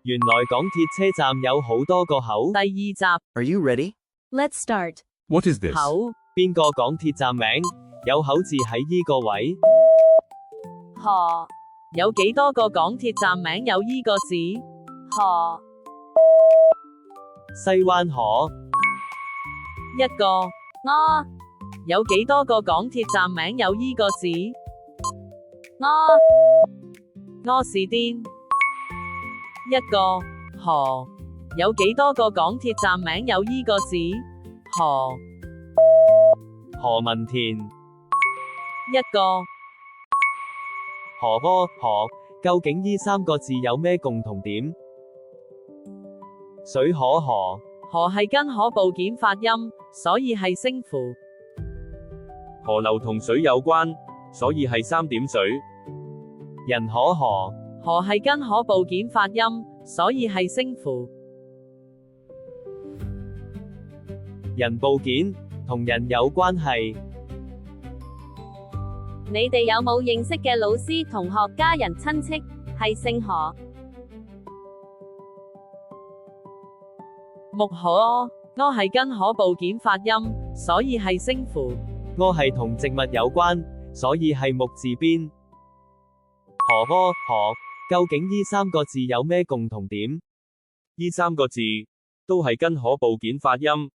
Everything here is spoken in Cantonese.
原來港鐵車站有好多個口。第二集 Are you ready? Let's start. What is this? 口邊個港鐵站名有口字喺依個位？河有幾多個港鐵站名有依個字？河西灣河。一個柯有幾多個港鐵站名有依個字？柯士甸。一個何有幾多個港鐵站名有依個字？何文田。一個河，究竟依三個字有咩共同點？水可河。河係跟可部件發音，所以係聲符。河流同水有關，所以係三點水。人可河。河係跟可部件發音，所以係聲符。人部件同人有關係。你哋有冇認識嘅老師、同學、家人、親戚係姓何？木可柯係跟可部件發音，所以係聲符。柯係同植物有關，所以係木字邊。河，究竟依三個字有咩共同點？依三個字都係跟可部件發音，